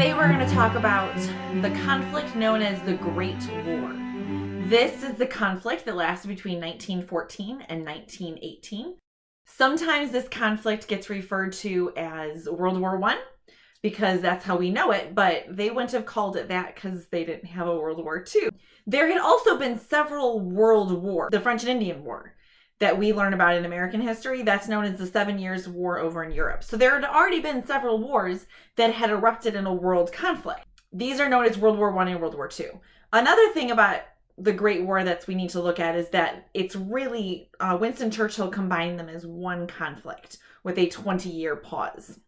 Today we're going to talk about the conflict known as the Great War. This is the conflict that lasted between 1914 and 1918. Sometimes this conflict gets referred to as World War I because that's how we know it, but they wouldn't have called it that because they didn't have a World War II. There had also been several world wars. The French and Indian War that we learn about in American history, that's known as the 7 Years' War over in Europe. So there had already been several wars that had erupted in a world conflict. These are known as World War I and World War II. Another thing about the Great War that we need to look at is that it's really, Winston Churchill combined them as one conflict with a 20-year pause.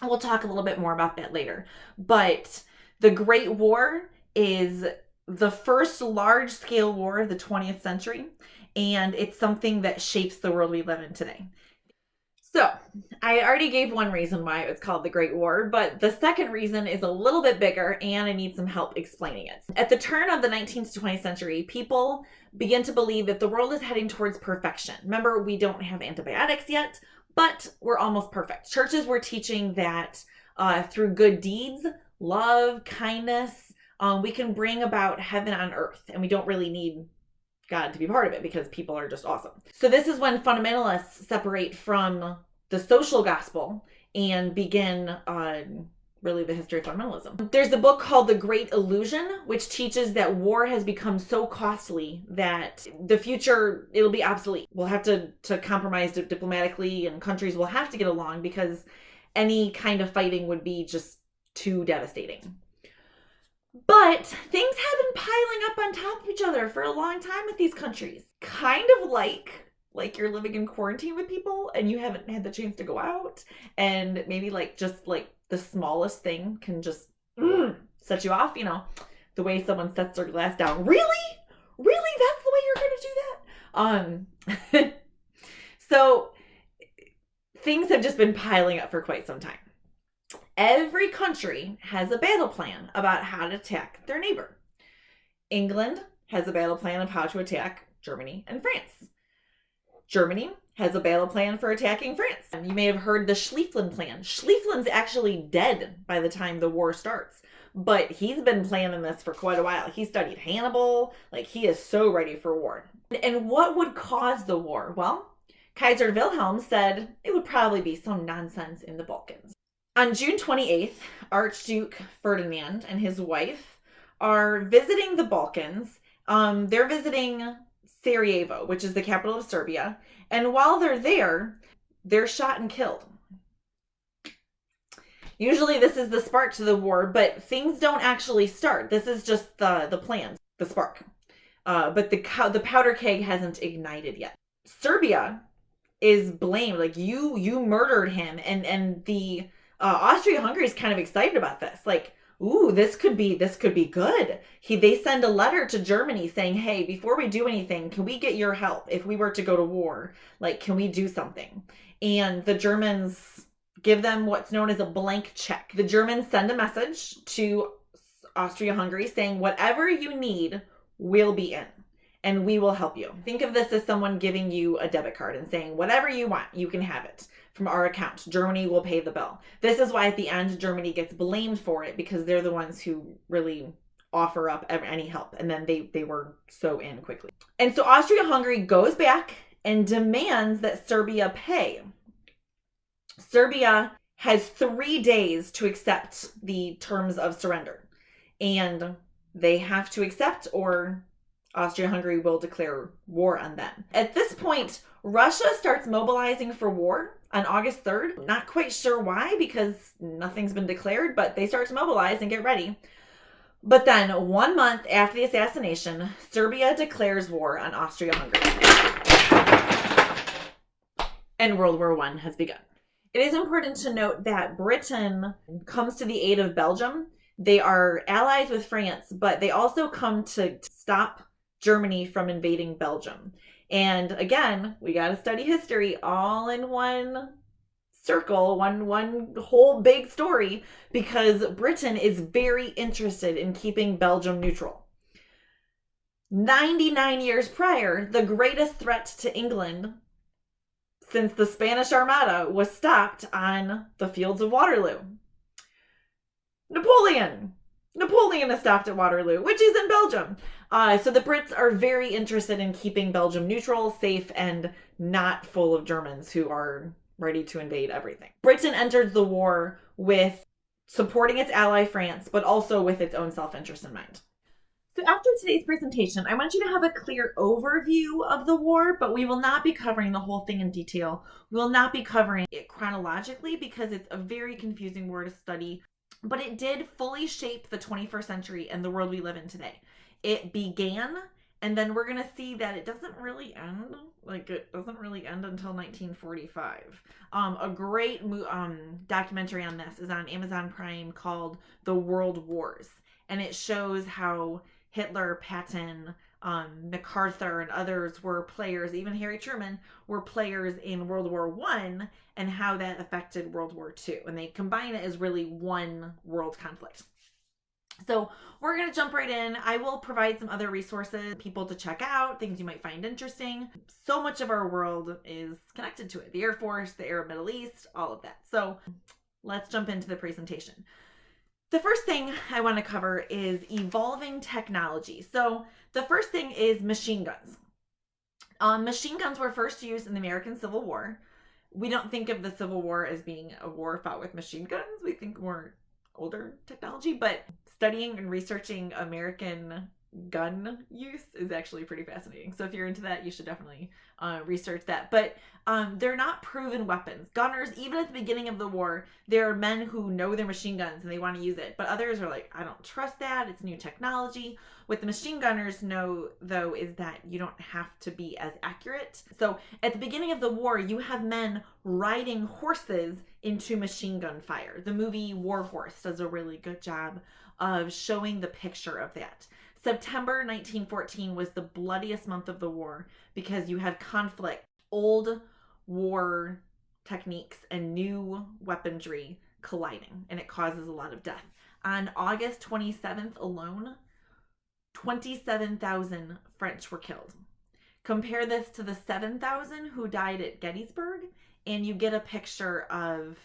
We'll talk a little bit more about that later. But the Great War is the first large-scale war of the 20th century, and it's something that shapes the world we live in today. So, I already gave one reason why it was called the Great War, but the second reason is a little bit bigger, and I need some help explaining it. At the turn of the 19th to 20th century, people begin to believe that the world is heading towards perfection. Remember, we don't have antibiotics yet, but we're almost perfect. Churches were teaching that through good deeds, love, kindness, we can bring about heaven on earth, and we don't really need God to be part of it because people are just awesome. So this is when fundamentalists separate from the social gospel and begin really the history of fundamentalism. There's a book called The Great Illusion, which teaches that war has become so costly that the future, it'll be obsolete. We'll have to compromise diplomatically, and countries will have to get along because any kind of fighting would be just too devastating. But things have been piling up on top of each other for a long time with these countries. Kind of like you're living in quarantine with people and you haven't had the chance to go out, and maybe just the smallest thing can just set you off, the way someone sets their glass down. Really? That's the way you're going to do that? So things have just been piling up for quite some time. Every country has a battle plan about how to attack their neighbor. England has a battle plan of how to attack Germany and France. Germany has a battle plan for attacking France. And you may have heard the Schlieffen Plan. Schlieffen's actually dead by the time the war starts, but he's been planning this for quite a while. He studied Hannibal. He is so ready for war. And what would cause the war? Well, Kaiser Wilhelm said it would probably be some nonsense in the Balkans. On June 28th, Archduke Ferdinand and his wife are visiting the Balkans. They're visiting Sarajevo, which is the capital of Serbia. And while they're there, they're shot and killed. Usually this is the spark to the war, but things don't actually start. This is just the plan, the spark. But the powder keg hasn't ignited yet. Serbia is blamed. You murdered him. And the Austria-Hungary is kind of excited about this. This could be good. They send a letter to Germany saying, hey, before we do anything, can we get your help? If we were to go to war, can we do something? And the Germans give them what's known as a blank check. The Germans send a message to Austria-Hungary saying, whatever you need, we'll be in, and we will help you. Think of this as someone giving you a debit card and saying, whatever you want, you can have it from our account. Germany will pay the bill. This is why at the end, Germany gets blamed for it, because they're the ones who really offer up any help. And then they were so in quickly. And so Austria-Hungary goes back and demands that Serbia pay. Serbia has 3 days to accept the terms of surrender. And they have to accept, or Austria-Hungary will declare war on them. At this point, Russia starts mobilizing for war on August 3rd. Not quite sure why, because nothing's been declared, but they start to mobilize and get ready. But then 1 month after the assassination, Serbia declares war on Austria-Hungary. And World War I has begun. It is important to note that Britain comes to the aid of Belgium. They are allies with France, but they also come to stop Germany from invading Belgium. And again, we got to study history all in one circle, one whole big story, because Britain is very interested in keeping Belgium neutral. 99 years prior, the greatest threat to England since the Spanish Armada was stopped on the fields of Waterloo. Napoleon. Napoleon is stopped at Waterloo, which is in Belgium. So the Brits are very interested in keeping Belgium neutral, safe, and not full of Germans who are ready to invade everything. Britain enters the war with supporting its ally France, but also with its own self-interest in mind. So after today's presentation, I want you to have a clear overview of the war, but we will not be covering the whole thing in detail. We will not be covering it chronologically because it's a very confusing war to study, but it did fully shape the 21st century and the world we live in today. It began, and then we're going to see that it doesn't really end. Like, it doesn't really end until 1945. A great documentary on this is on Amazon Prime called The World Wars, and it shows how Hitler, Patton, MacArthur, and others were players, even Harry Truman, were players in World War I, and how that affected World War II. And they combine it as really one world conflict. So we're going to jump right in. I will provide some other resources, people to check out, things you might find interesting. So much of our world is connected to it. The Air Force, the Arab Middle East, all of that. So let's jump into the presentation. The first thing I want to cover is evolving technology. So the first thing is machine guns. Machine guns were first used in the American Civil War. We don't think of the Civil War as being a war fought with machine guns. We think more older technology, but studying and researching American gun use is actually pretty fascinating. So if you're into that, you should definitely research that. But they're not proven weapons. Gunners, even at the beginning of the war, there are men who know their machine guns and they want to use it. But others are like, I don't trust that. It's new technology. What the machine gunners know, though, is that you don't have to be as accurate. So at the beginning of the war, you have men riding horses into machine gun fire. The movie War Horse does a really good job of showing the picture of that. September 1914 was the bloodiest month of the war because you had conflict, old war techniques and new weaponry colliding, and it causes a lot of death. On August 27th alone, 27,000 French were killed. Compare this to the 7,000 who died at Gettysburg, and you get a picture of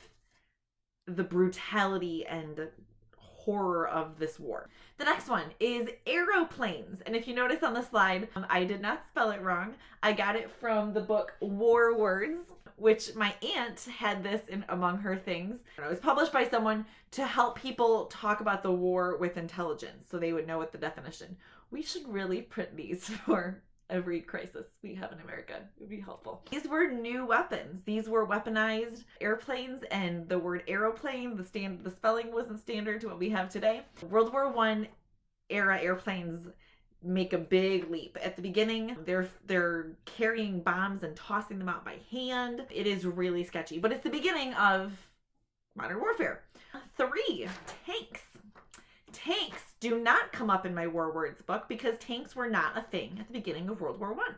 the brutality and horror of this war. The next one is aeroplanes. And if you notice on the slide, I did not spell it wrong. I got it from the book War Words, which my aunt had this in among her things. It was published by someone to help people talk about the war with intelligence so they would know what the definition. We should really print these for every crisis we have in America. It would be helpful. These were new weapons. These were weaponized airplanes, and the word aeroplane, the spelling wasn't standard to what we have today. World War I era airplanes make a big leap. At the beginning, they're carrying bombs and tossing them out by hand. It is really sketchy, but it's the beginning of modern warfare. 3, tanks. Tanks do not come up in my War Words book because tanks were not a thing at the beginning of World War I.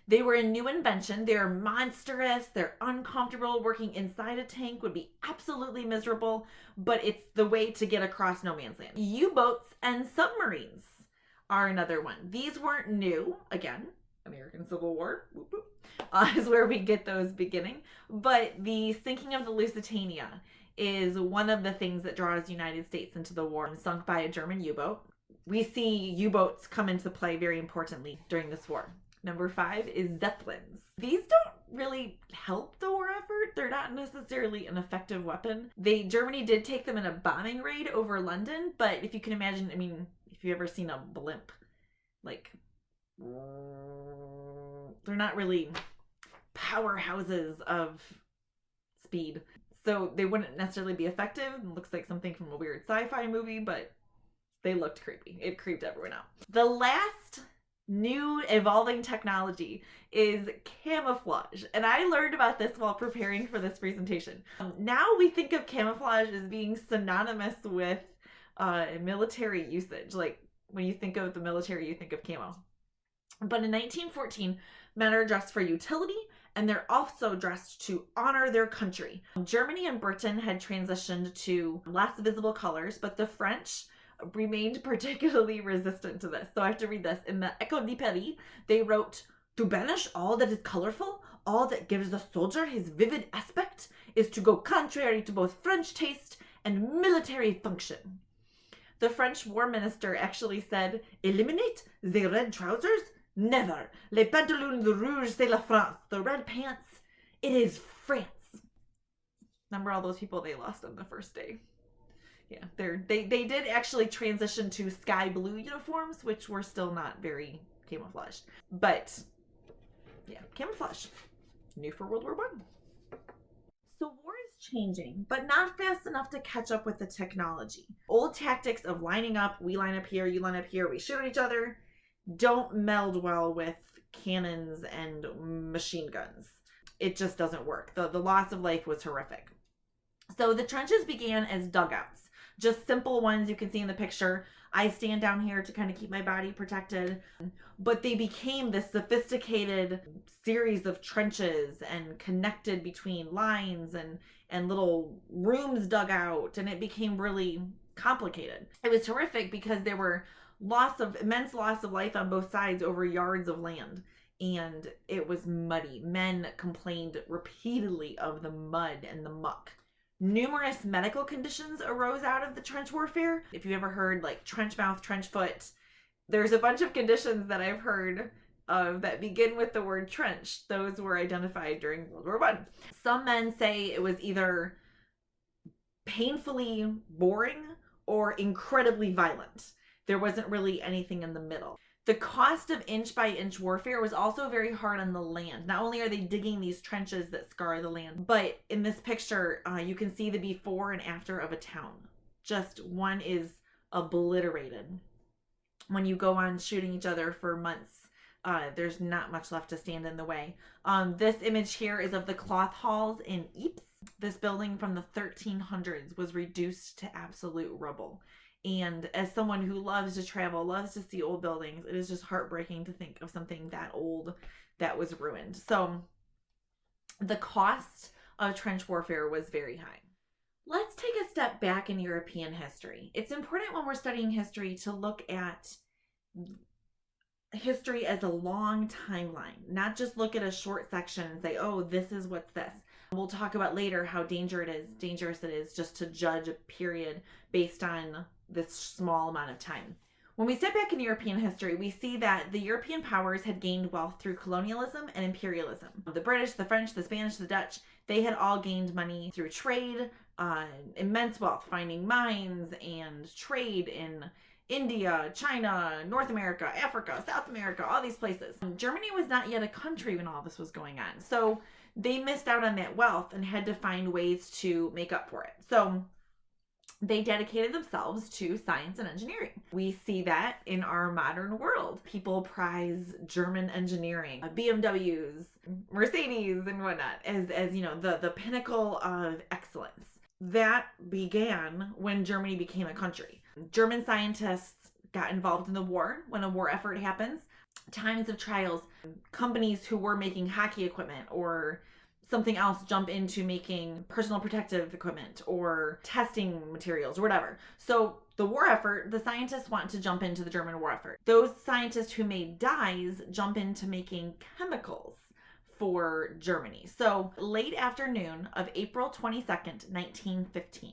They were a new invention. They're monstrous. They're uncomfortable. Working inside a tank would be absolutely miserable, but it's the way to get across no man's land. U-boats and submarines are another one. These weren't new. Again, American Civil War is where we get those beginning. But the sinking of the Lusitania is one of the things that draws the United States into the war, sunk by a German U-boat. We see U-boats come into play very importantly during this war. Number 5 is Zeppelins. These don't really help the war effort. They're not necessarily an effective weapon. Germany did take them in a bombing raid over London, but if you can imagine, if you've ever seen a blimp, like, they're not really powerhouses of speed. So they wouldn't necessarily be effective. It looks like something from a weird sci-fi movie, but they looked creepy. It creeped everyone out. The last new evolving technology is camouflage. And I learned about this while preparing for this presentation. Now we think of camouflage as being synonymous with military usage. Like when you think of the military, you think of camo. But in 1914, men are dressed for utility, and they're also dressed to honor their country. Germany and Britain had transitioned to less visible colors, but the French remained particularly resistant to this. So I have to read this. In the Echo de Paris, they wrote, "To banish all that is colorful, all that gives the soldier his vivid aspect, is to go contrary to both French taste and military function. The French war minister actually said, "Eliminate the red trousers? Never. Les pantalons rouges, c'est la France." The red pants, it is France. Remember all those people they lost on the first day? Yeah, they did actually transition to sky blue uniforms, which were still not very camouflaged. But yeah, camouflage. New for World War I. So war is changing, but not fast enough to catch up with the technology. Old tactics of lining up, we line up here, you line up here, we shoot at each other, don't meld well with cannons and machine guns. It just doesn't work. The loss of life was horrific. So the trenches began as dugouts, just simple ones you can see in the picture. I stand down here to kind of keep my body protected, but they became this sophisticated series of trenches and connected between lines and little rooms dug out, and it became really complicated. It was horrific because there were immense loss of life on both sides over yards of land, and it was muddy. Men complained repeatedly of the mud and the muck. Numerous medical conditions arose out of the trench warfare. If you ever heard like trench mouth, trench foot, there's a bunch of conditions that I've heard of that begin with the word trench. Those were identified during World War I. Some men say it was either painfully boring or incredibly violent. There wasn't really anything in the middle. The cost of inch-by-inch warfare was also very hard on the land. Not only are they digging these trenches that scar the land, but in this picture, you can see the before and after of a town. Just one is obliterated. When you go on shooting each other for months, there's not much left to stand in the way. This image here is of the cloth halls in Ypres. This building from the 1300s was reduced to absolute rubble. And as someone who loves to travel, loves to see old buildings, it is just heartbreaking to think of something that old that was ruined. So the cost of trench warfare was very high. Let's take a step back in European history. It's important when we're studying history to look at history as a long timeline, not just look at a short section and say, oh, this is what's this. We'll talk about later how dangerous it is just to judge a period based on this small amount of time. When we step back in European history, we see that the European powers had gained wealth through colonialism and imperialism. The British, the French, the Spanish, the Dutch, they had all gained money through trade, immense wealth, finding mines and trade in India, China, North America, Africa, South America, all these places. Germany was not yet a country when all this was going on. So they missed out on that wealth and had to find ways to make up for it. So they dedicated themselves to science and engineering. We see that in our modern world. People prize German engineering, BMWs, Mercedes, and whatnot as you know, the pinnacle of excellence. That began when Germany became a country. German scientists got involved in the war. When a war effort happens, times of trials, companies who were making hockey equipment or something else jump into making personal protective equipment or testing materials or whatever. So the war effort, the scientists want to jump into the German war effort. Those scientists who made dyes jump into making chemicals for Germany. So late afternoon of April 22nd, 1915,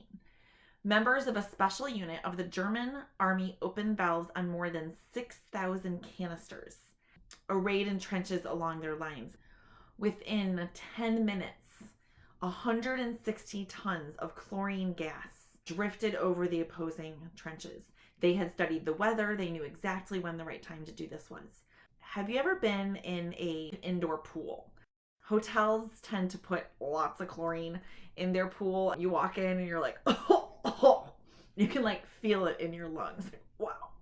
members of a special unit of the German army opened valves on more than 6,000 canisters, arrayed in trenches along their lines. Within 10 minutes, 160 tons of chlorine gas drifted over the opposing trenches. They had studied the weather. They knew exactly when the right time to do this was. Have you ever been in an indoor pool? Hotels tend to put lots of chlorine in their pool. You walk in and you're like, oh. You can like feel it in your lungs. Wow.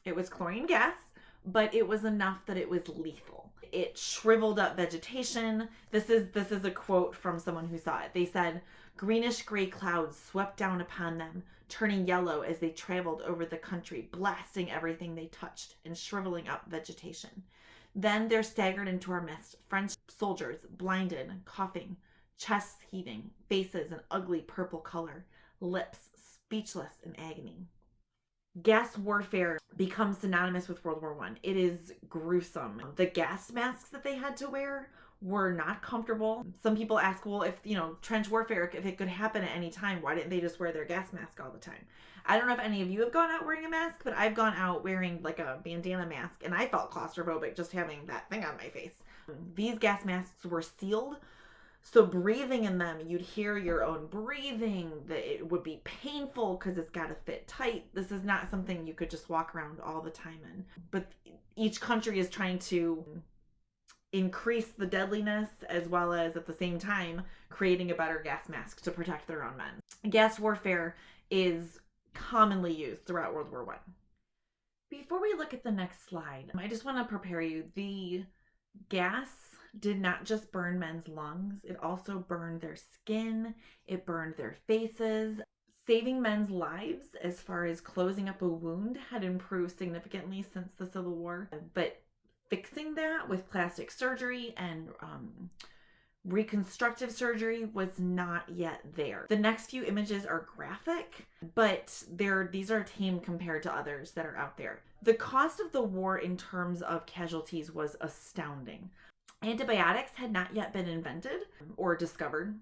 It was chlorine gas, but it was enough that it was lethal. It shriveled up vegetation. This is a quote from someone who saw it. They said, greenish gray clouds swept down upon them, turning yellow as they traveled over the country, blasting everything they touched and shriveling up vegetation. Then there staggered into our midst French soldiers, blinded, coughing, chests heaving, faces an ugly purple color, lips speechless in agony. Gas warfare becomes synonymous with World War I. It is gruesome. The gas masks that they had to wear were not comfortable. Some people ask, well, if, trench warfare, if it could happen at any time, why didn't they just wear their gas mask all the time? I don't know if any of you have gone out wearing a mask, but I've gone out wearing like a bandana mask, and I felt claustrophobic just having that thing on my face. These gas masks were sealed, so breathing in them, you'd hear your own breathing, that it would be painful because it's got to fit tight. This is not something you could just walk around all the time in. But each country is trying to increase the deadliness, as well as at the same time creating a better gas mask to protect their own men. Gas warfare is commonly used throughout World War I. Before we look at the next slide, I just want to prepare you. The gas did not just burn men's lungs, it also burned their skin, it burned their faces. Saving men's lives as far as closing up a wound had improved significantly since the Civil War, but fixing that with plastic surgery and reconstructive surgery was not yet there. The next few images are graphic, but these are tame compared to others that are out there. The cost of the war in terms of casualties was astounding. Antibiotics had not yet been invented or discovered.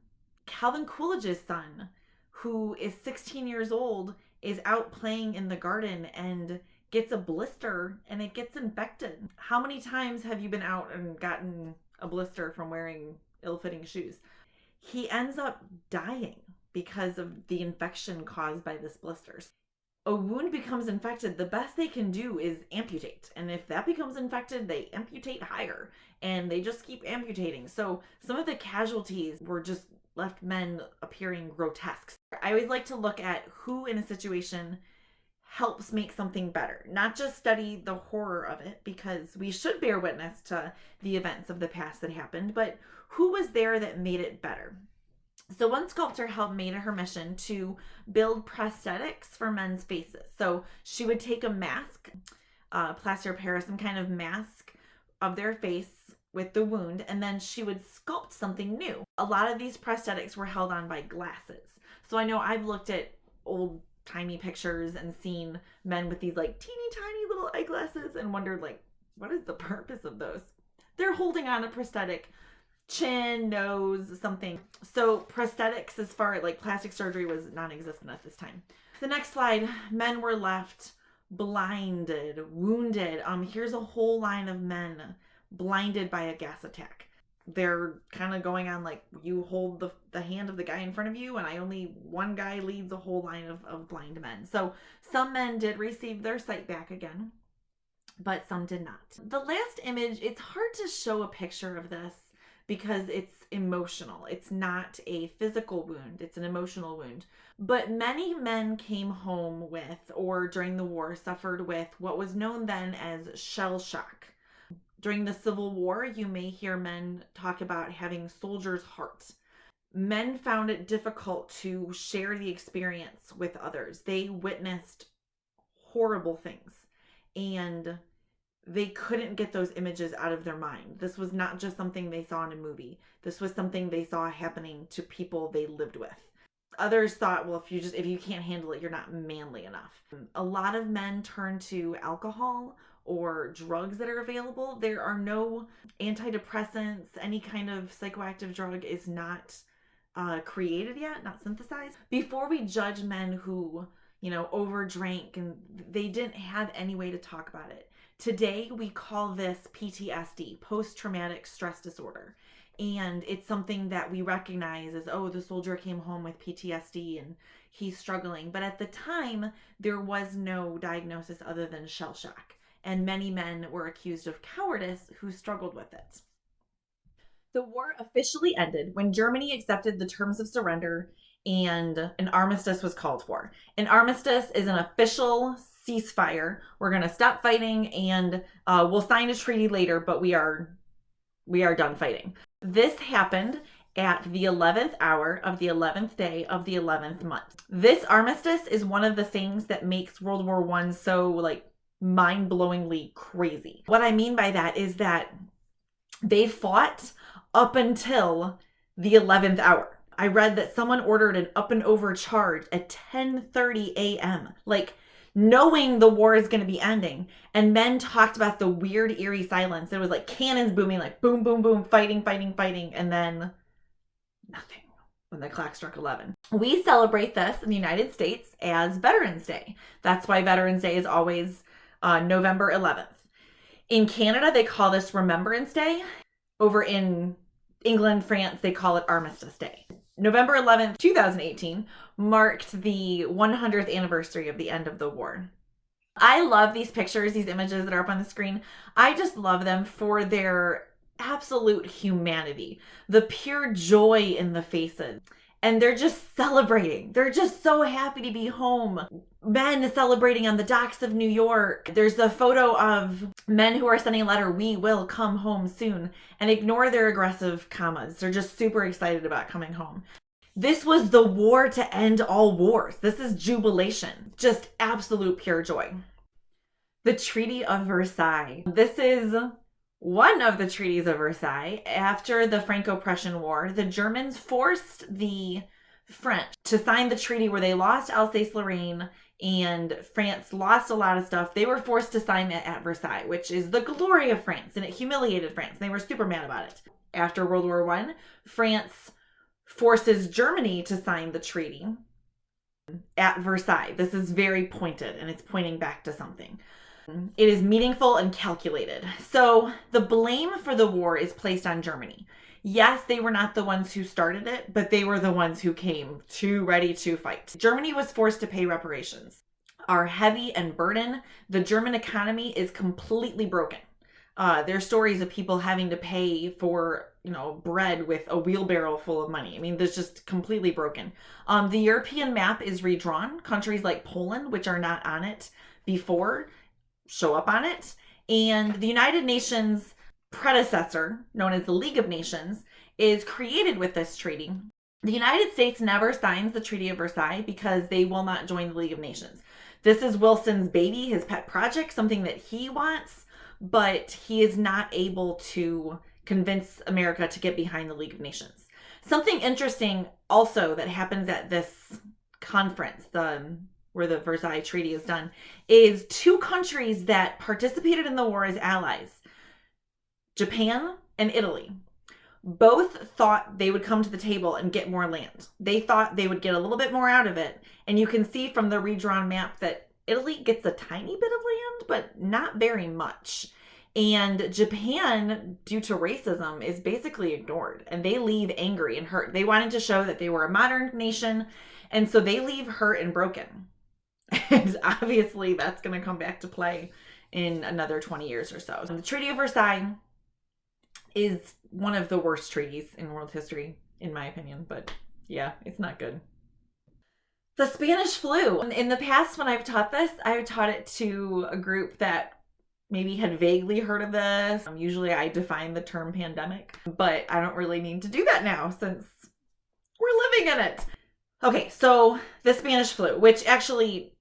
Calvin Coolidge's son, who is 16 years old, is out playing in the garden and gets a blister and it gets infected. How many times have you been out and gotten a blister from wearing ill-fitting shoes? He ends up dying because of the infection caused by this blisters. A wound becomes infected, the best they can do is amputate. And if that becomes infected, they amputate higher and they just keep amputating. So some of the casualties were just left men appearing grotesque. I always like to look at who in a situation helps make something better, not just study the horror of it, because we should bear witness to the events of the past that happened, but who was there that made it better? So one sculptor helped made it her mission to build prosthetics for men's faces. So she would take a mask, plaster of Paris, some kind of mask of their face with the wound, and then she would sculpt something new. A lot of these prosthetics were held on by glasses. So I know I've looked at old timey pictures and seen men with these like teeny tiny little eyeglasses and wondered like, what is the purpose of those? They're holding on a prosthetic chin, nose, something. So prosthetics, as far as like plastic surgery, was non-existent at this time. The next slide, men were left blinded, wounded. Here's a whole line of men blinded by a gas attack. They're kind of going on like, you hold the hand of the guy in front of you, and one guy leads a whole line of blind men. So some men did receive their sight back again, but some did not. The last image, it's hard to show a picture of this because it's emotional. It's not a physical wound, it's an emotional wound. But many men came home with, or during the war, suffered with what was known then as shell shock. During the Civil War, you may hear men talk about having soldiers' hearts. Men found it difficult to share the experience with others. They witnessed horrible things, and they couldn't get those images out of their mind. This was not just something they saw in a movie. This was something they saw happening to people they lived with. Others thought, well, if you can't handle it, you're not manly enough. A lot of men turn to alcohol or drugs that are available. There are no antidepressants. Any kind of psychoactive drug is not created yet, not synthesized. Before we judge men who, overdrank and they didn't have any way to talk about it. Today, we call this PTSD, post-traumatic stress disorder. And it's something that we recognize as, oh, the soldier came home with PTSD and he's struggling. But at the time, there was no diagnosis other than shell shock. And many men were accused of cowardice who struggled with it. The war officially ended when Germany accepted the terms of surrender and an armistice was called for. An armistice is an official ceasefire. We're going to stop fighting and we'll sign a treaty later, but we are done fighting. This happened at the 11th hour of the 11th day of the 11th month. This armistice is one of the things that makes World War I so mind-blowingly crazy. What I mean by that is that they fought up until the 11th hour. I read that someone ordered an up and over charge at 10:30 a.m. knowing the war is going to be ending. And men talked about the weird, eerie silence. It was like cannons booming, like boom, boom, boom, fighting, fighting, fighting, and then nothing when the clock struck 11. We celebrate this in the United States as Veterans Day. That's why Veterans Day is always November 11th. In Canada, they call this Remembrance Day. Over in England, France, they call it Armistice Day. November 11th, 2018 marked the 100th anniversary of the end of the war. I love these pictures, these images that are up on the screen. I just love them for their absolute humanity, the pure joy in the faces. And they're just celebrating. They're just so happy to be home. Men celebrating on the docks of New York. There's a photo of men who are sending a letter, "We will come home soon," and ignore their aggressive commas. They're just super excited about coming home. This was the war to end all wars. This is jubilation. Just absolute pure joy. The Treaty of Versailles. This is one of the treaties of Versailles. After the Franco-Prussian War, the Germans forced the French to sign the treaty where they lost Alsace-Lorraine and France lost a lot of stuff. They were forced to sign it at Versailles, which is the glory of France, and it humiliated France. They were super mad about it. After World War I, France forces Germany to sign the treaty at Versailles. This is very pointed, and it's pointing back to something. It is meaningful and calculated. So the blame for the war is placed on Germany. Yes, they were not the ones who started it, but they were the ones who came too ready to fight. Germany was forced to pay reparations. Are heavy and burden. The German economy is completely broken. There's stories of people having to pay for, bread with a wheelbarrow full of money. I mean, there's just completely broken. The European map is redrawn. Countries like Poland, which are not on it before, show up on it. And the United Nations predecessor, known as the League of Nations, is created with this treaty. The United States never signs the Treaty of Versailles because they will not join the League of Nations. This is Wilson's baby, his pet project, something that he wants, but he is not able to convince America to get behind the League of Nations. Something interesting also that happens at this conference, where the Versailles Treaty is done, is two countries that participated in the war as allies, Japan and Italy. Both thought they would come to the table and get more land. They thought they would get a little bit more out of it. And you can see from the redrawn map that Italy gets a tiny bit of land, but not very much. And Japan, due to racism, is basically ignored. And they leave angry and hurt. They wanted to show that they were a modern nation. And so they leave hurt and broken. And obviously that's going to come back to play in another 20 years or so. The Treaty of Versailles is one of the worst treaties in world history, in my opinion. But yeah, it's not good. The Spanish flu. In the past, when I've taught this, I've taught it to a group that maybe had vaguely heard of this. Usually I define the term pandemic, but I don't really need to do that now since we're living in it. Okay, so the Spanish flu, which actually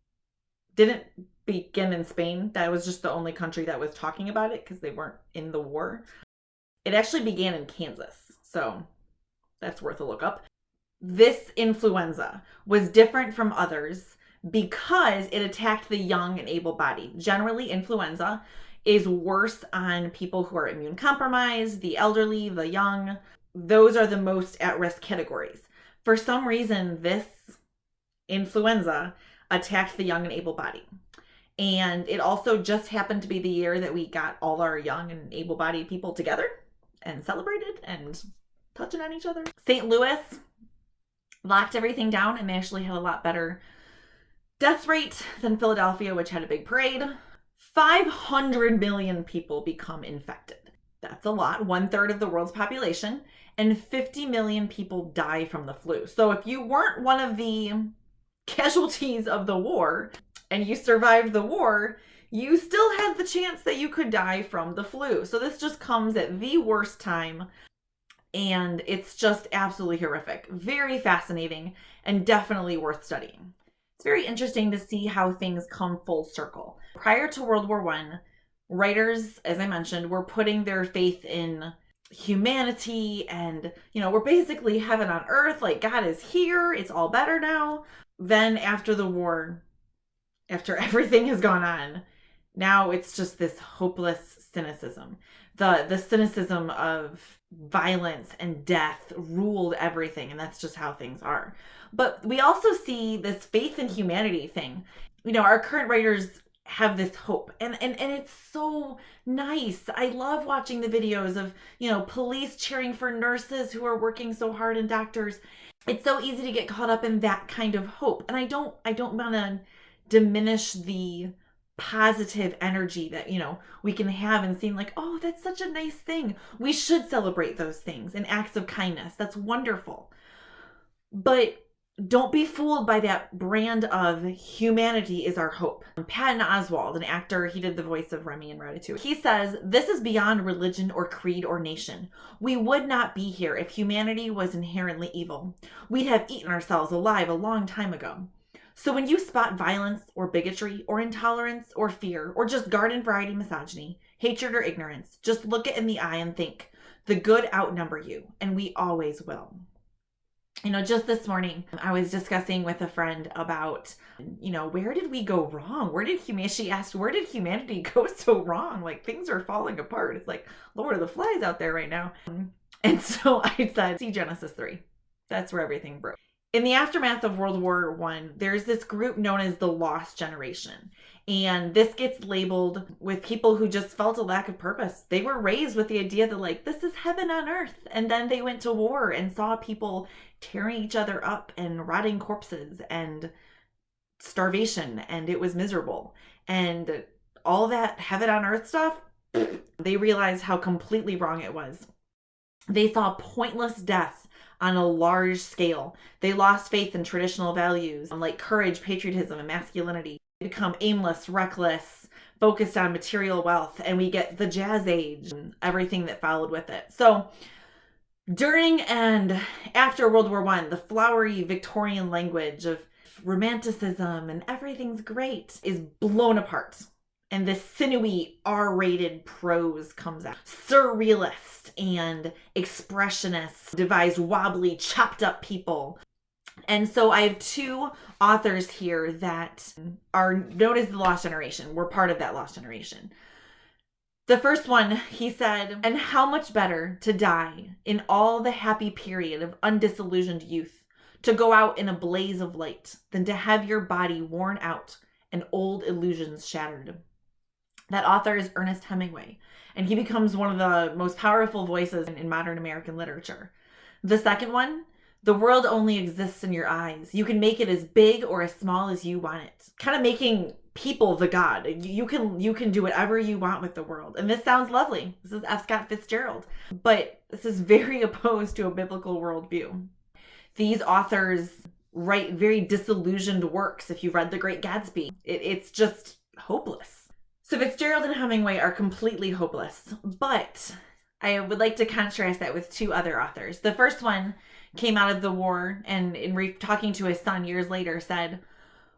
didn't begin in Spain. That was just the only country that was talking about it because they weren't in the war. It actually began in Kansas, so that's worth a look up. This influenza was different from others because it attacked the young and able-bodied. Generally, influenza is worse on people who are immune compromised, the elderly, the young. Those are the most at-risk categories. For some reason, this influenza attacked the young and able-bodied. And it also just happened to be the year that we got all our young and able-bodied people together and celebrated and touching on each other. St. Louis locked everything down and they actually had a lot better death rate than Philadelphia, which had a big parade. 500 million people become infected. That's a lot, 1/3 of the world's population, and 50 million people die from the flu. So if you weren't one of the casualties of the war and you survived the war, you still had the chance that you could die from the flu. So this just comes at the worst time, and it's just absolutely horrific. Very fascinating and definitely worth studying. It's very interesting to see how things come full circle. Prior to World War I, writers, as I mentioned, were putting their faith in humanity and, we're basically heaven on earth, like God is here, it's all better now. Then after the war, after everything has gone on, now it's just this hopeless cynicism. The cynicism of violence and death ruled everything, and that's just how things are. But we also see this faith in humanity thing. Our current writers have this hope, and it's so nice. I love watching the videos of police cheering for nurses who are working so hard, and doctors. It's so easy to get caught up in that kind of hope, and I don't want to diminish the positive energy that we can have and seem like, oh, that's such a nice thing. We should celebrate those things and acts of kindness. That's wonderful. But don't be fooled by that brand of humanity is our hope. Patton Oswalt, an actor, he did the voice of Remy in Ratatouille. He says, "This is beyond religion or creed or nation. We would not be here if humanity was inherently evil. We'd have eaten ourselves alive a long time ago. So when you spot violence or bigotry or intolerance or fear or just garden variety misogyny, hatred or ignorance, just look it in the eye and think, the good outnumber you, and we always will." Just this morning, I was discussing with a friend about, where did we go wrong? She asked, where did humanity go so wrong? Like, things are falling apart. It's like Lord of the Flies out there right now. And so I said, see Genesis 3. That's where everything broke. In the aftermath of World War I, there's this group known as the Lost Generation. And this gets labeled with people who just felt a lack of purpose. They were raised with the idea that, this is heaven on earth. And then they went to war and saw people tearing each other up and rotting corpses and starvation. And it was miserable. And all that heaven on earth stuff, they realized how completely wrong it was. They saw pointless death on a large scale. They lost faith in traditional values like courage, patriotism, and masculinity. They become aimless, reckless, focused on material wealth, and we get the Jazz Age and everything that followed with it. So during and after World War I, the flowery Victorian language of romanticism and everything's great is blown apart. And this sinewy R-rated prose comes out. Surrealist and expressionist devised wobbly, chopped up people. And so I have two authors here that are known as the Lost Generation. We're part of that Lost Generation. The first one, he said, "And how much better to die in all the happy period of undisillusioned youth, to go out in a blaze of light, than to have your body worn out and old illusions shattered." That author is Ernest Hemingway, and he becomes one of the most powerful voices in modern American literature. The second one, "The world only exists in your eyes. You can make it as big or as small as you want it." Kind of making people the god. You can do whatever you want with the world. And this sounds lovely. This is F. Scott Fitzgerald. But this is very opposed to a biblical worldview. These authors write very disillusioned works. If you read The Great Gatsby, it's just hopeless. So Fitzgerald and Hemingway are completely hopeless, but I would like to contrast that with two other authors. The first one came out of the war and in talking to his son years later said,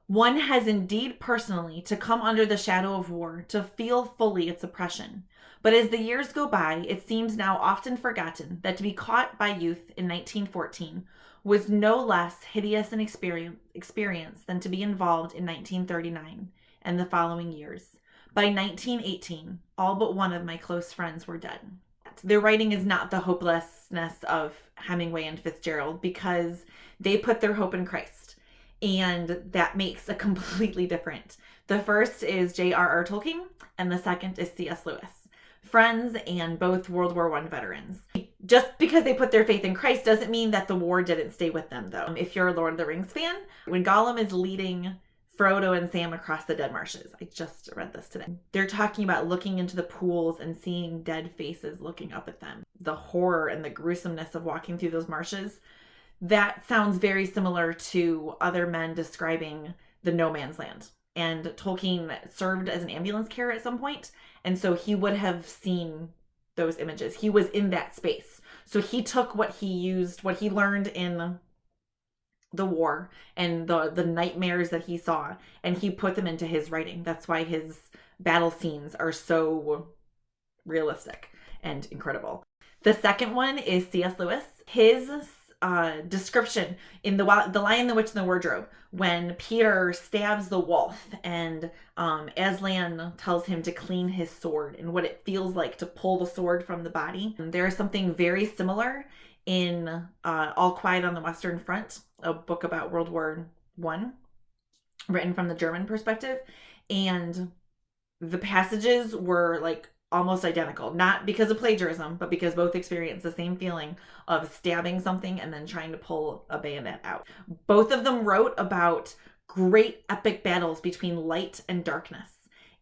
"One has indeed personally to come under the shadow of war to feel fully its oppression. But as the years go by, it seems now often forgotten that to be caught by youth in 1914 was no less hideous an experience than to be involved in 1939 and the following years. By 1918, all but one of my close friends were dead." Their writing is not the hopelessness of Hemingway and Fitzgerald because they put their hope in Christ. And that makes a completely different. The first is J.R.R. Tolkien, and the second is C.S. Lewis. Friends and both World War I veterans. Just because they put their faith in Christ doesn't mean that the war didn't stay with them, though. If you're a Lord of the Rings fan, when Gollum is leading Frodo and Sam across the dead marshes. I just read this today. They're talking about looking into the pools and seeing dead faces looking up at them. The horror and the gruesomeness of walking through those marshes. That sounds very similar to other men describing the no man's land. And Tolkien served as an ambulance carrier at some point, and so he would have seen those images. He was in that space. So he took what he learned in the war and the nightmares that he saw, and he put them into his writing. That's why his battle scenes are so realistic and incredible. The second one is C.S. Lewis. His description in The Lion, the Witch, and the Wardrobe, when Peter stabs the wolf and Aslan tells him to clean his sword and what it feels like to pull the sword from the body. There is something very similar in All Quiet on the Western Front, a book about World War I, written from the German perspective. And the passages were like almost identical, not because of plagiarism, but because both experienced the same feeling of stabbing something and then trying to pull a bayonet out. Both of them wrote about great epic battles between light and darkness.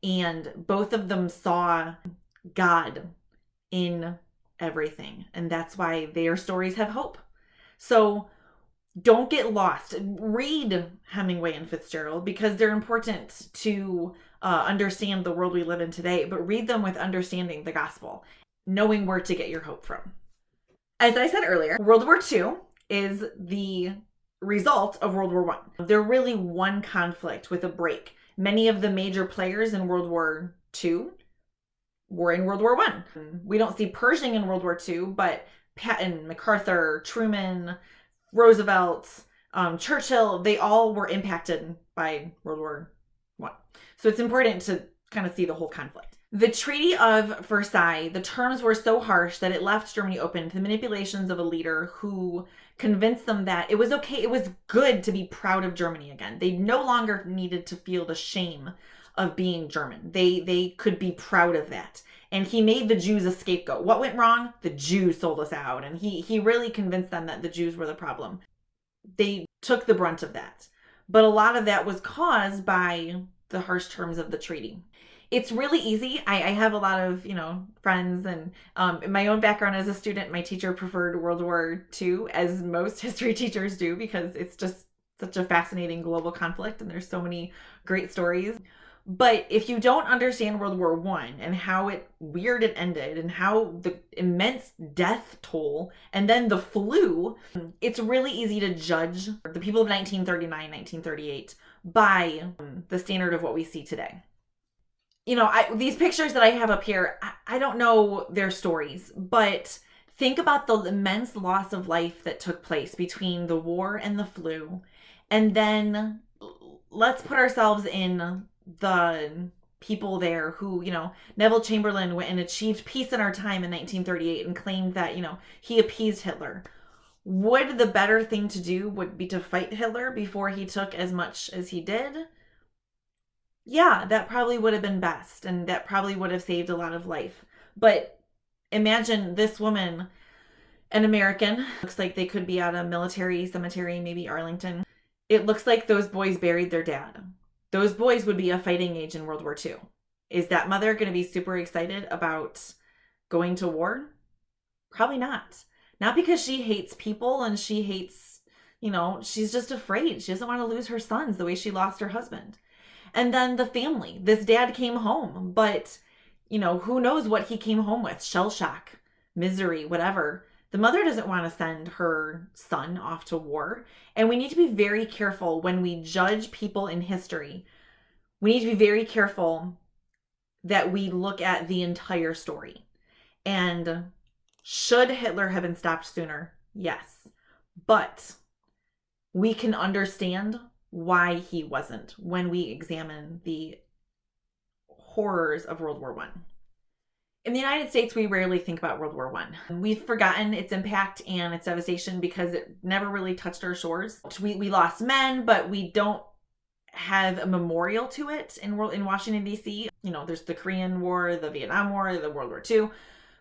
And both of them saw God in everything. And that's why their stories have hope. So don't get lost. Read Hemingway and Fitzgerald because they're important to understand the world we live in today, but read them with understanding the gospel, knowing where to get your hope from. As I said earlier, World War II is the result of World War I. They're really one conflict with a break. Many of the major players in World War II were in World War I. We don't see Pershing in World War II, but Patton, MacArthur, Truman, Roosevelt, Churchill, they all were impacted by World War I. So it's important to kind of see the whole conflict. The Treaty of Versailles, the terms were so harsh that it left Germany open to the manipulations of a leader who convinced them that it was okay, it was good to be proud of Germany again. They no longer needed to feel the shame of being German. They could be proud of that. And he made the Jews a scapegoat. What went wrong? The Jews sold us out. And he really convinced them that the Jews were the problem. They took the brunt of that. But a lot of that was caused by the harsh terms of the treaty. It's really easy. I have a lot of, friends, and in my own background as a student, my teacher preferred World War II, as most history teachers do, because it's just such a fascinating global conflict and there's so many great stories. But if you don't understand World War I and how weird it ended and how the immense death toll and then the flu, it's really easy to judge the people of 1939, 1938 by the standard of what we see today. These pictures that I have up here, I don't know their stories, but think about the immense loss of life that took place between the war and the flu. And then let's put ourselves in the people there who, Neville Chamberlain went and achieved peace in our time in 1938 and claimed that, he appeased Hitler. Would the better thing to do would be to fight Hitler before he took as much as he did? Yeah, that probably would have been best, and that probably would have saved a lot of life. But imagine this woman, an American, looks like they could be at a military cemetery, maybe Arlington. It looks like those boys buried their dad. Those boys would be of fighting age in World War II. Is that mother going to be super excited about going to war? Probably not. Not because she hates people and she hates, she's just afraid. She doesn't want to lose her sons the way she lost her husband. And then the family. This dad came home, but, who knows what he came home with? Shell shock, misery, whatever. The mother doesn't want to send her son off to war. And we need to be very careful when we judge people in history. We need to be very careful that we look at the entire story. And should Hitler have been stopped sooner? Yes. But we can understand why he wasn't when we examine the horrors of World War I. In the United States, we rarely think about World War I. We've forgotten its impact and its devastation because it never really touched our shores. We lost men, but we don't have a memorial to it in Washington, D.C. There's the Korean War, the Vietnam War, the World War II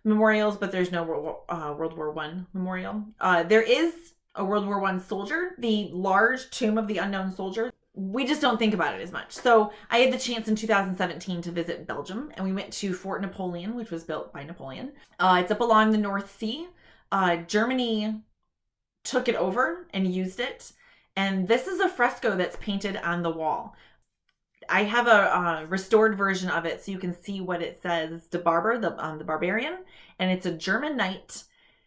memorials, but there's no World War I memorial. There is a World War I soldier, the large tomb of the unknown soldier. We just don't think about it as much. So I had the chance in 2017 to visit Belgium, and we went to Fort Napoleon, which was built by Napoleon. It's up along the North Sea. Germany took it over and used it. And this is a fresco that's painted on the wall. I have a restored version of it so you can see what it says. De Barber, the barbarian. And it's a German knight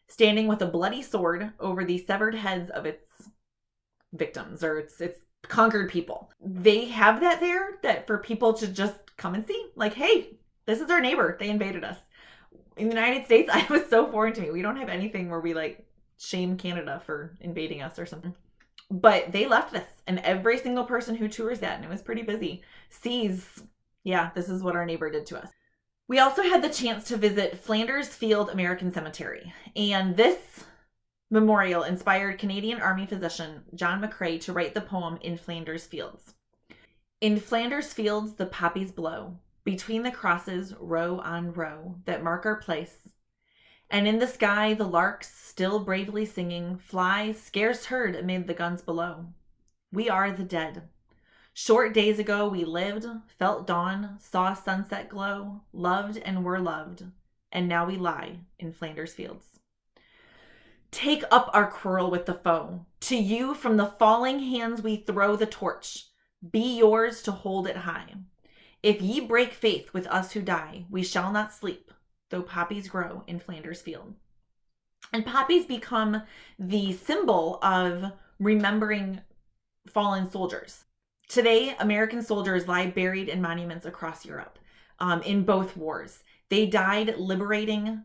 standing with a bloody sword over the severed heads of its victims, or its conquered people. They have that there, that for people to just come and see, like, hey, this is our neighbor, they invaded us. In the United States, it was so foreign to me. We don't have anything where we shame Canada for invading us or something. But they left this, and every single person who tours that, and it was pretty busy, sees, yeah, this is what our neighbor did to us. We also had the chance to visit Flanders Field American Cemetery, and this memorial inspired Canadian Army physician John McCrae to write the poem In Flanders Fields. In Flanders Fields the poppies blow, between the crosses row on row that mark our place. And in the sky the larks, still bravely singing, fly scarce heard amid the guns below. We are the dead. Short days ago we lived, felt dawn, saw sunset glow, loved and were loved, and now we lie in Flanders Fields. Take up our quarrel with the foe. To you from the falling hands we throw the torch. Be yours to hold it high. If ye break faith with us who die, we shall not sleep, though poppies grow in Flanders Field. And poppies become the symbol of remembering fallen soldiers. Today, American soldiers lie buried in monuments across Europe, in both wars. They died liberating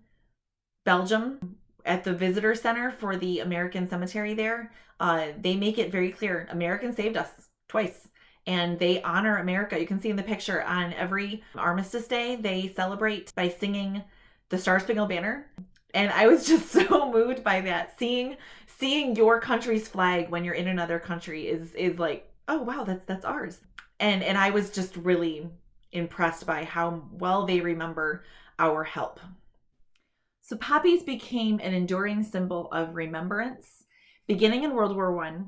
Belgium at the visitor center for the American cemetery there. They make it very clear, Americans saved us twice. And they honor America. You can see in the picture on every Armistice Day, they celebrate by singing the Star Spangled Banner. And I was just so moved by that. Seeing your country's flag when you're in another country is like, oh wow, that's ours. And I was just really impressed by how well they remember our help. So poppies became an enduring symbol of remembrance, beginning in World War I,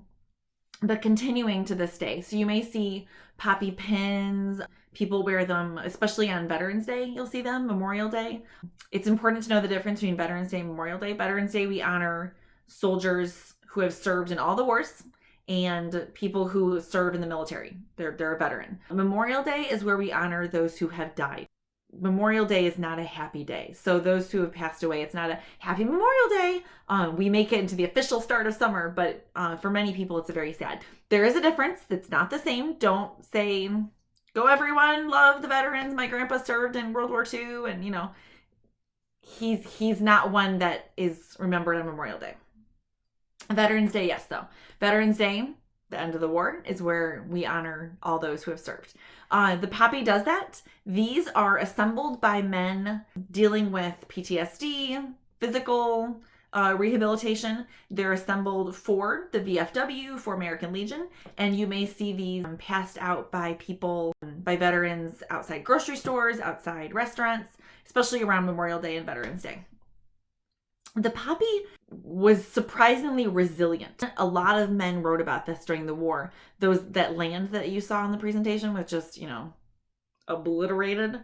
but continuing to this day. So you may see poppy pins. People wear them, especially on Veterans Day. You'll see them, Memorial Day. It's important to know the difference between Veterans Day and Memorial Day. Veterans Day, we honor soldiers who have served in all the wars and people who serve in the military. They're a veteran. Memorial Day is where we honor those who have died. Memorial Day is not a happy day. So those who have passed away, it's not a happy Memorial Day. We make it into the official start of summer, but for many people, it's very sad. There is a difference. It's not the same. Don't say, go everyone, love the veterans. My grandpa served in World War II. And, you know, he's not one that is remembered on Memorial Day. Veterans Day, yes, though. Veterans Day, the end of the war, is where we honor all those who have served. The poppy does that. These are assembled by men dealing with PTSD, physical rehabilitation. They're assembled for the VFW, for American Legion, and you may see these passed out by people, by veterans outside grocery stores, outside restaurants, especially around Memorial Day and Veterans Day. The poppy was surprisingly resilient. A lot of men wrote about this during the war. That land that you saw in the presentation was just, obliterated.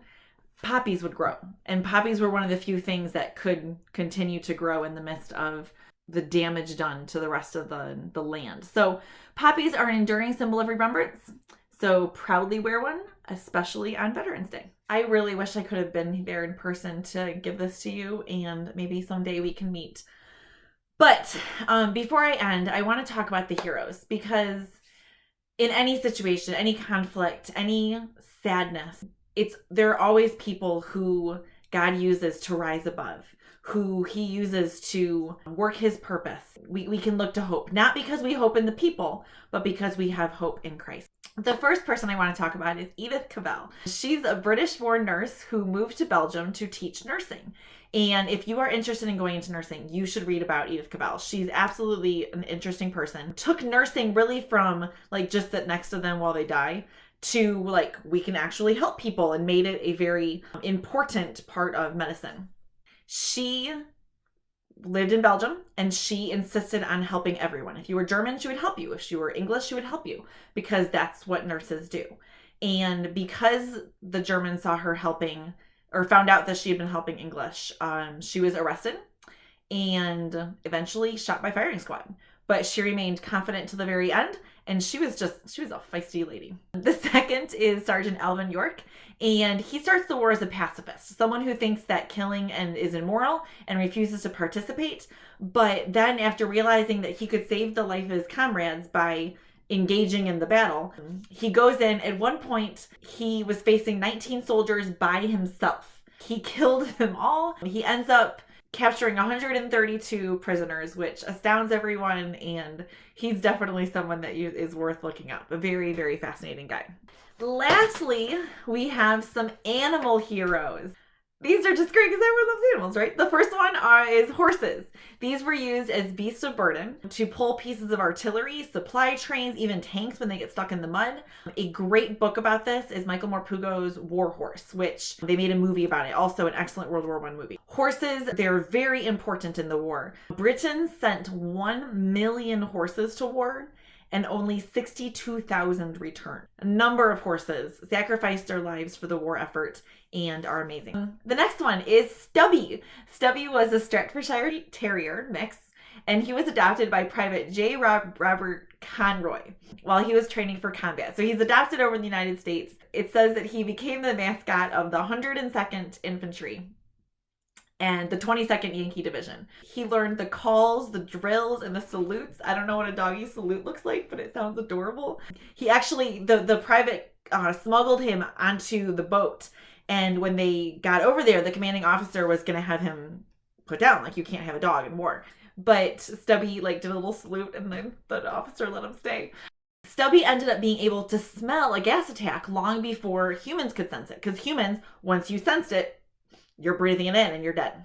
Poppies would grow. And poppies were one of the few things that could continue to grow in the midst of the damage done to the rest of the land. So poppies are an enduring symbol of remembrance. So proudly wear one, especially on Veterans Day. I really wish I could have been there in person to give this to you, and maybe someday we can meet. But before I end, I want to talk about the heroes, because in any situation, any conflict, any sadness, there are always people who God uses to rise above, who he uses to work his purpose. We can look to hope, not because we hope in the people, but because we have hope in Christ. The first person I want to talk about is Edith Cavell. She's a British-born nurse who moved to Belgium to teach nursing. And if you are interested in going into nursing, you should read about Edith Cavell. She's absolutely an interesting person. Took nursing really from just sit next to them while they die to we can actually help people, and made it a very important part of medicine. She lived in Belgium, and she insisted on helping everyone. If you were German, she would help you. If you were English, she would help you, because that's what nurses do. And because the Germans saw her helping, or found out that she had been helping English, she was arrested and eventually shot by firing squad. But she remained confident to the very end, and she was a feisty lady. The second is Sergeant Alvin York, and he starts the war as a pacifist, someone who thinks that killing is immoral and refuses to participate. But then, after realizing that he could save the life of his comrades by engaging in the battle, he goes in. At one point, he was facing 19 soldiers by himself. He killed them all. He ends up capturing 132 prisoners, which astounds everyone, and he's definitely someone that is worth looking up. A very, very fascinating guy. Lastly, we have some animal heroes. These are just great because everyone loves animals, right? The first one is horses. These were used as beasts of burden to pull pieces of artillery, supply trains, even tanks when they get stuck in the mud. A great book about this is Michael Morpurgo's War Horse, which they made a movie about it. Also an excellent World War I movie. Horses, they're very important in the war. Britain sent 1 million horses to war, and only 62,000 returned. A number of horses sacrificed their lives for the war effort and are amazing. The next one is Stubby. Stubby was a Staffordshire Terrier mix, and he was adopted by Private J. Robert Conroy while he was training for combat. So he's adopted over in the United States. It says that he became the mascot of the 102nd Infantry and the 22nd Yankee Division. He learned the calls, the drills, and the salutes. I don't know what a doggy salute looks like, but it sounds adorable. He actually, the private smuggled him onto the boat, and when they got over there, the commanding officer was going to have him put down. Like, you can't have a dog in war. But Stubby did a little salute, and then the officer let him stay. Stubby ended up being able to smell a gas attack long before humans could sense it, because humans, once you sensed it, you're breathing it in and you're dead.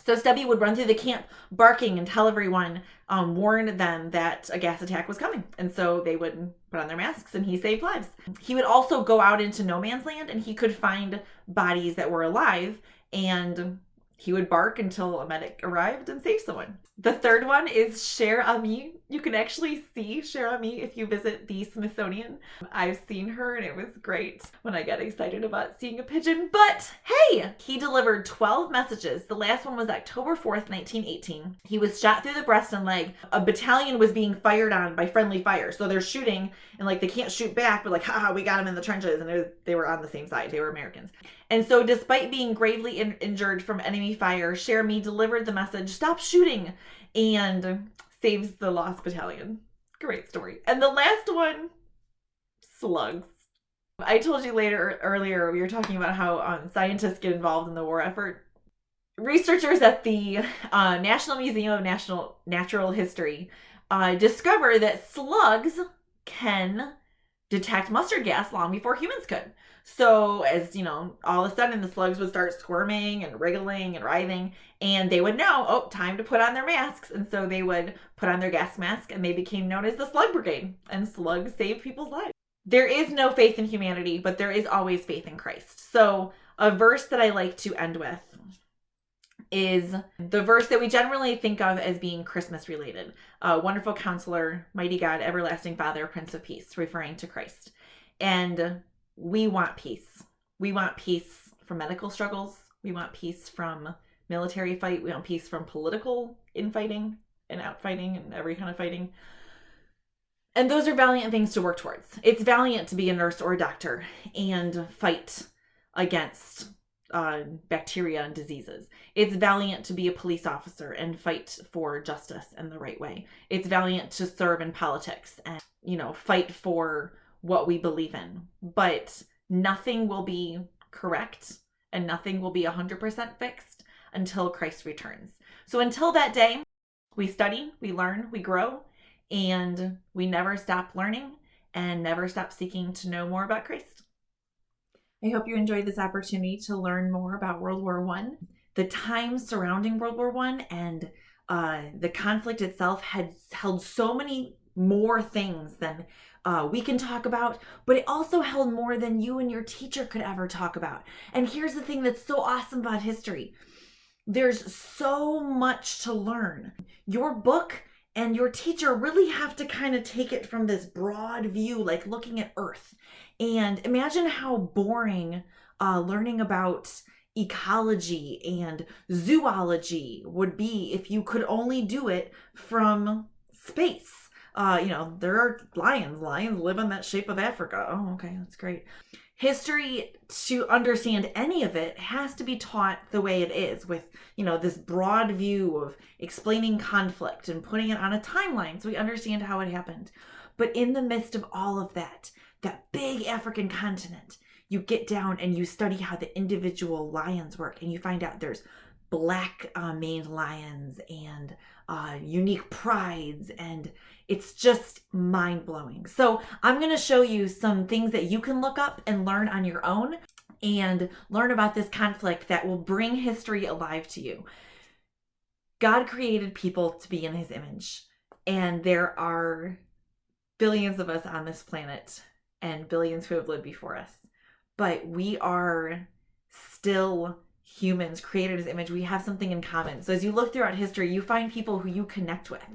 So Stubby would run through the camp barking and tell everyone, warn them that a gas attack was coming. And so they would put on their masks, and he saved lives. He would also go out into no man's land, and he could find bodies that were alive, and he would bark until a medic arrived and saved someone. The third one is Cher Ami. You can actually see Cher Ami if you visit the Smithsonian. I've seen her, and it was great when I got excited about seeing a pigeon. But hey, he delivered 12 messages. The last one was October 4th, 1918. He was shot through the breast and leg. A battalion was being fired on by friendly fire. So they're shooting, and they can't shoot back, but haha, we got him in the trenches. And they were on the same side. They were Americans. And so despite being gravely injured from enemy fire, Cher Ami delivered the message, stop shooting, and saves the lost battalion. Great story. And the last one, slugs. I told you earlier, we were talking about how scientists get involved in the war effort. Researchers at the National Museum of Natural History discover that slugs can detect mustard gas long before humans could. So as all of a sudden the slugs would start squirming and wriggling and writhing, and they would know, oh, time to put on their masks. And so they would put on their gas mask, and they became known as the Slug Brigade, and slugs saved people's lives. There is no faith in humanity, but there is always faith in Christ. So a verse that I like to end with is the verse that we generally think of as being Christmas related. Wonderful Counselor, Mighty God, Everlasting Father, Prince of Peace, referring to Christ. And we want peace. We want peace from medical struggles. We want peace from military fight. We want peace from political infighting and outfighting and every kind of fighting. And those are valiant things to work towards. It's valiant to be a nurse or a doctor and fight against bacteria and diseases. It's valiant to be a police officer and fight for justice and the right way. It's valiant to serve in politics and, fight for what we believe in. But nothing will be correct and nothing will be 100% fixed until Christ returns. So until that day, we study, we learn, we grow, and we never stop learning and never stop seeking to know more about Christ. I hope you enjoyed this opportunity to learn more about World War I. The times surrounding World War I and the conflict itself had held so many more things than we can talk about, but it also held more than you and your teacher could ever talk about. And here's the thing that's so awesome about history. There's so much to learn. Your book and your teacher really have to kind of take it from this broad view, like looking at Earth. And imagine how boring learning about ecology and zoology would be if you could only do it from space. There are lions. Lions live in that shape of Africa. Oh, okay, that's great. History, to understand any of it, has to be taught the way it is, with, this broad view of explaining conflict and putting it on a timeline so we understand how it happened. But in the midst of all of that big African continent, you get down and you study how the individual lions work, and you find out there's black maned lions and unique prides, and it's just mind-blowing. So I'm going to show you some things that you can look up and learn on your own and learn about this conflict that will bring history alive to you. God created people to be in his image, and there are billions of us on this planet and billions who have lived before us, but we are still humans created in his image. We have something in common. So as you look throughout history, you find people who you connect with.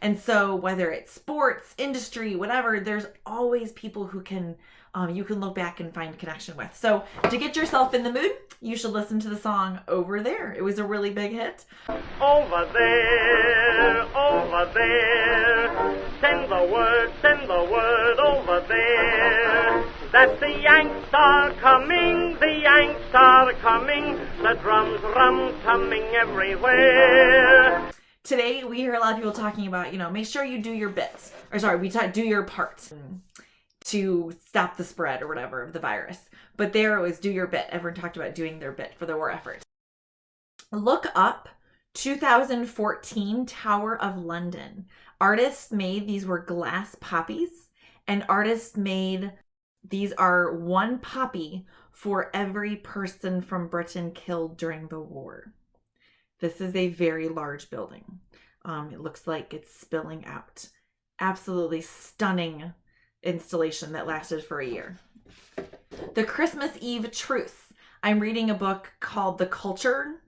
And so whether it's sports, industry, whatever, there's always people who can you can look back and find connection with. So to get yourself in the mood, you should listen to the song Over There. It was a really big hit. Over there, send the word over there, that the Yanks are coming, the drums rum-tumming everywhere. Today, we hear a lot of people talking about, make sure you do your bit. Do your part to stop the spread or whatever of the virus. But there it was do your bit. Everyone talked about doing their bit for the war effort. Look up 2014 Tower of London. Artists made, these were glass poppies, and artists made, these are one poppy for every person from Britain killed during the war. This is a very large building. It looks like it's spilling out. Absolutely stunning installation that lasted for a year. The Christmas Eve Truce. I'm reading a book called The Culture,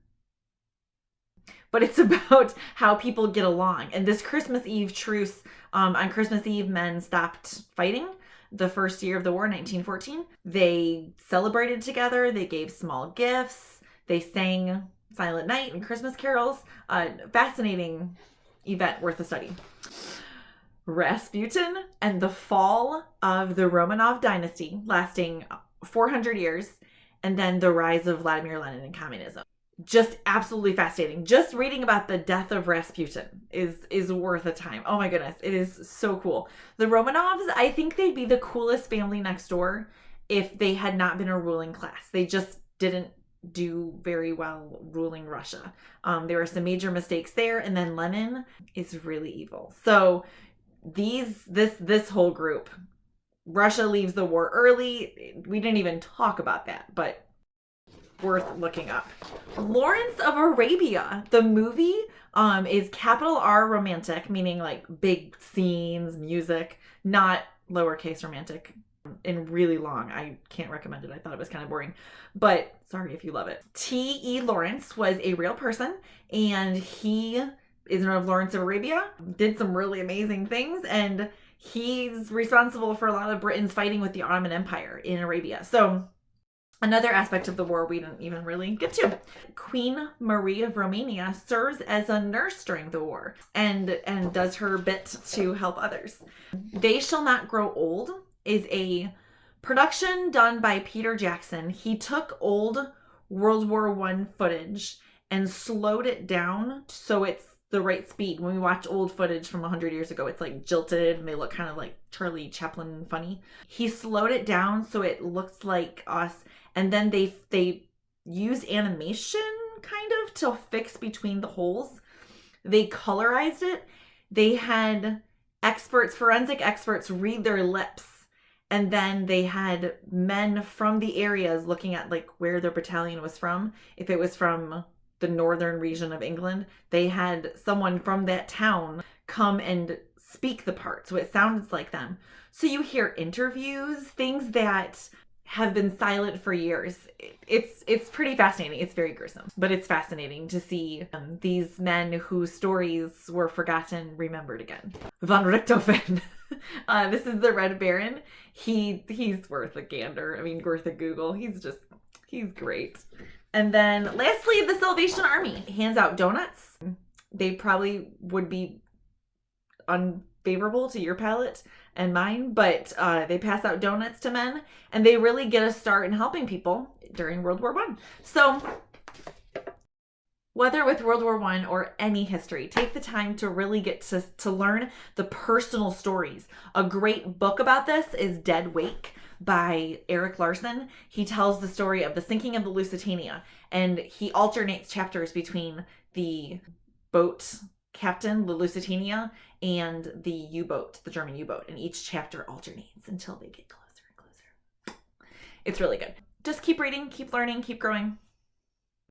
but it's about how people get along. And this Christmas Eve truce, on Christmas Eve, men stopped fighting. The first year of the war, 1914. They celebrated together. They gave small gifts. They sang Silent Night and Christmas carols. Fascinating event worth a study. Rasputin and the fall of the Romanov dynasty, lasting 400 years, and then the rise of Vladimir Lenin and communism. Just absolutely fascinating. Just reading about the death of Rasputin is worth a time. Oh my goodness, it is so cool. The Romanovs, I think they'd be the coolest family next door if they had not been a ruling class. They just didn't do very well ruling Russia. There were some major mistakes there, and then Lenin is really evil. So this whole group, Russia leaves the war early. We didn't even talk about that, but worth looking up. Lawrence of Arabia, the movie, is capital R romantic, meaning like big scenes, music, not lowercase romantic, and really long. I can't recommend it. I thought it was kind of boring, but sorry if you love it. T.E. Lawrence was a real person, and he is known as Lawrence of Arabia, did some really amazing things, and he's responsible for a lot of Britain's fighting with the Ottoman Empire in Arabia. So another aspect of the war we didn't even really get to. Queen Marie of Romania serves as a nurse during the war and does her bit to help others. They Shall Not Grow Old is a production done by Peter Jackson. He took old World War I footage and slowed it down so it's the right speed. When we watch old footage from 100 years ago, it's like jilted and they look kind of like Charlie Chaplin funny. He slowed it down so it looks like us, and then they used animation kind of to fix between the holes. They colorized it. They had forensic experts read their lips, and then they had men from the areas looking at like where their battalion was from. If it was from the northern region of England, they had someone from that town come and speak the part, so it sounds like them. So you hear interviews, things that have been silent for years. It's pretty fascinating. It's very gruesome, but it's fascinating to see these men whose stories were forgotten remembered again. Von Richthofen. This is the Red Baron. He's worth a gander. I mean, worth a Google. He's great. And then lastly, the Salvation Army hands out donuts. They probably would be unfavorable to your palate and mine, but they pass out donuts to men, and they really get a start in helping people during World War I. So whether with World War I or any history, take the time to really get to learn the personal stories. A great book about this is Dead Wake by Erik Larson. He tells the story of the sinking of the Lusitania, and he alternates chapters between the boat captain, the Lusitania, and the U-boat, the German U-boat, and each chapter alternates until they get closer and closer. It's really good. Just keep reading, keep learning, keep growing.